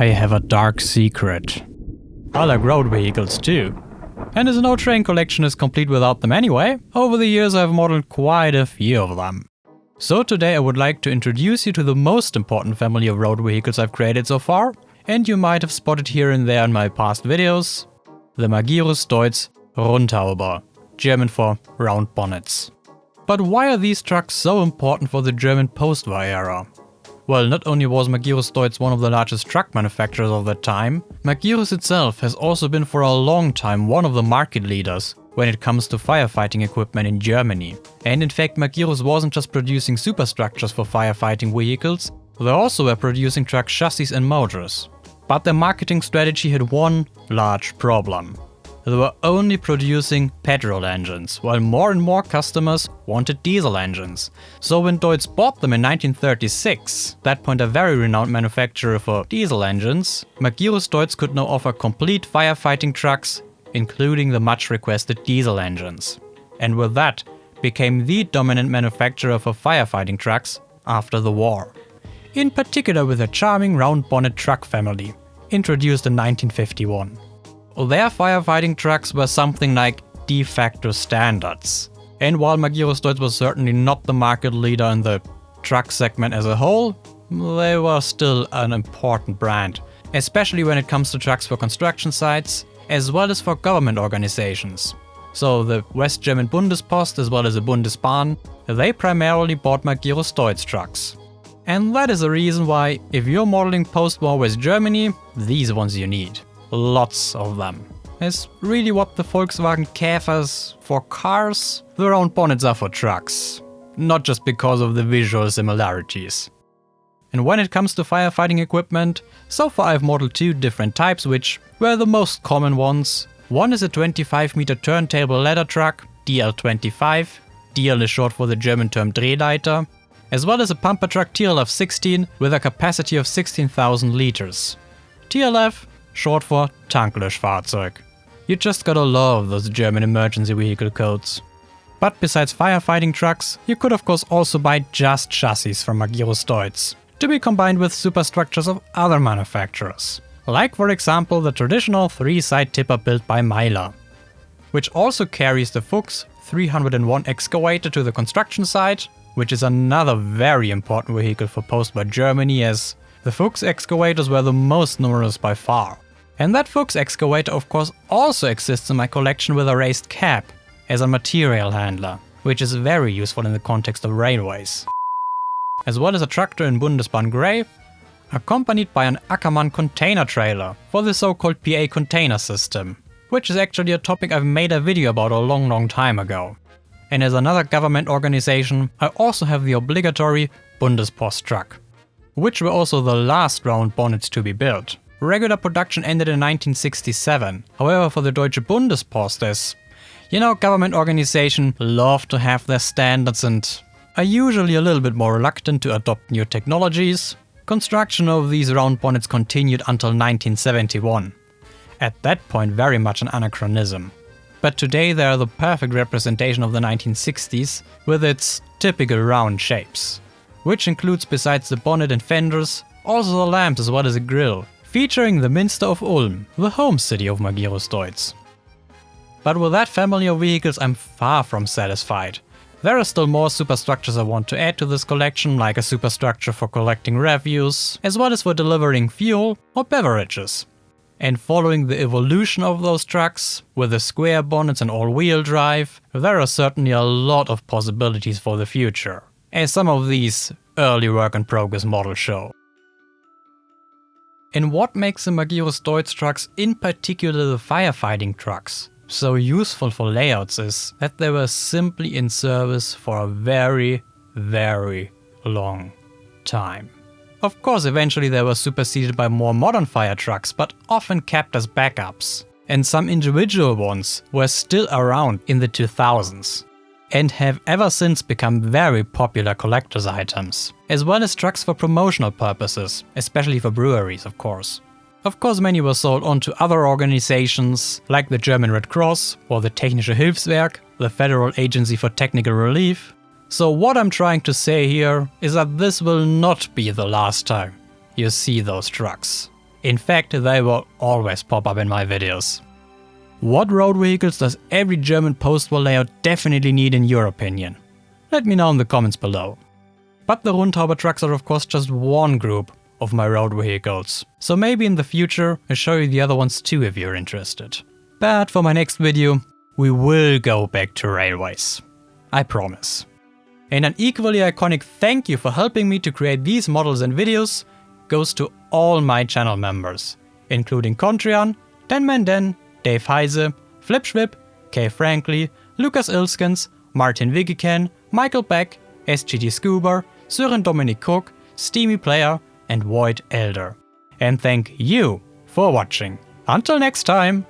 I have a dark secret. I like road vehicles too. And as no train collection is complete without them anyway, over the years I've modeled quite a few of them. So today I would like to introduce you to the most important family of road vehicles I've created so far, and you might have spotted here and there in my past videos, the Magirus-Deutz Rundhauber, German for round bonnets. But why are these trucks so important for the German postwar era? Well, not only was Magirus-Deutz one of the largest truck manufacturers of that time, Magirus itself has also been for a long time one of the market leaders when it comes to firefighting equipment in Germany. And in fact, Magirus wasn't just producing superstructures for firefighting vehicles, they also were producing truck chassis and motors. But their marketing strategy had one large problem. They were only producing petrol engines, while more and more customers wanted diesel engines. So when Deutz bought them in 1936, that point a very renowned manufacturer for diesel engines, Magirus-Deutz could now offer complete firefighting trucks, including the much requested diesel engines. And with that, became the dominant manufacturer for firefighting trucks after the war. In particular with a charming round bonnet truck family, introduced in 1951. Their firefighting trucks were something like de facto standards. And while Magirus-Deutz was certainly not the market leader in the truck segment as a whole, they were still an important brand, especially when it comes to trucks for construction sites, as well as for government organizations. So the West German Bundespost as well as the Bundesbahn, they primarily bought Magirus-Deutz trucks. And that is the reason why, if you're modeling post-war West Germany, these ones you need. Lots of them. It's really what the Volkswagen Käfers for cars, the round bonnets are for trucks. Not just because of the visual similarities. And when it comes to firefighting equipment, so far I've modeled two different types which were the most common ones. One is a 25-meter turntable ladder truck, DL25, DL is short for the German term Drehleiter, as well as a pumper truck TLF16 with a capacity of 16,000 liters. TLF, short for Tanklöschfahrzeug. You just gotta love those German emergency vehicle codes. But besides firefighting trucks, you could of course also buy just chassis from Magirus-Deutz, to be combined with superstructures of other manufacturers. Like for example the traditional 3-side tipper built by Myler, which also carries the Fuchs 301 excavator to the construction site, which is another very important vehicle for post-war Germany, as the Fuchs excavators were the most numerous by far. And that Fuchs excavator of course also exists in my collection with a raised cab as a material handler, which is very useful in the context of railways. As well as a tractor in Bundesbahn Grey, accompanied by an Ackermann container trailer for the so-called PA container system, which is actually a topic I've made a video about a long time ago. And as another government organization, I also have the obligatory Bundespost truck, which were also the last round bonnets to be built. Regular production ended in 1967, however for the Deutsche Bundespost, as government organizations love to have their standards and are usually a little bit more reluctant to adopt new technologies, construction of these round bonnets continued until 1971. At that point very much an anachronism. But today they are the perfect representation of the 1960s with its typical round shapes, which includes besides the bonnet and fenders, also the lamps as well as a grille, featuring the Minster of Ulm, the home city of Magirus-Deutz. But with that family of vehicles I'm far from satisfied. There are still more superstructures I want to add to this collection, like a superstructure for collecting refuse, as well as for delivering fuel or beverages. And following the evolution of those trucks, with the square bonnets and all-wheel drive, there are certainly a lot of possibilities for the future, as some of these early work-in-progress models show. And what makes the Magirus-Deutz trucks, in particular the firefighting trucks, so useful for layouts is that they were simply in service for a very long time. Of course, eventually they were superseded by more modern fire trucks, but often kept as backups. And some individual ones were still around in the 2000s. And have ever since become very popular collector's items, as well as trucks for promotional purposes, especially for breweries of course. Of course many were sold on to other organizations, like the German Red Cross or the Technische Hilfswerk, the Federal Agency for Technical Relief. So what I'm trying to say here is that this will not be the last time you see those trucks. In fact, they will always pop up in my videos. What road vehicles does every German post-war layout definitely need in your opinion? Let me know in the comments below. But the Rundhauber trucks are of course just one group of my road vehicles, so maybe in the future I'll show you the other ones too if you're interested. But for my next video, we will go back to railways. I promise. And an equally iconic thank you for helping me to create these models and videos goes to all my channel members, including Contrian, Den, Dave Heise, Flip Schwip, Kay Frankley, Lucas Ilskens, Martin Wiggeken, Michael Beck, SGT Scuba, Søren Dominic Cook, Steamy Player, and Void Elder. And thank you for watching. Until next time!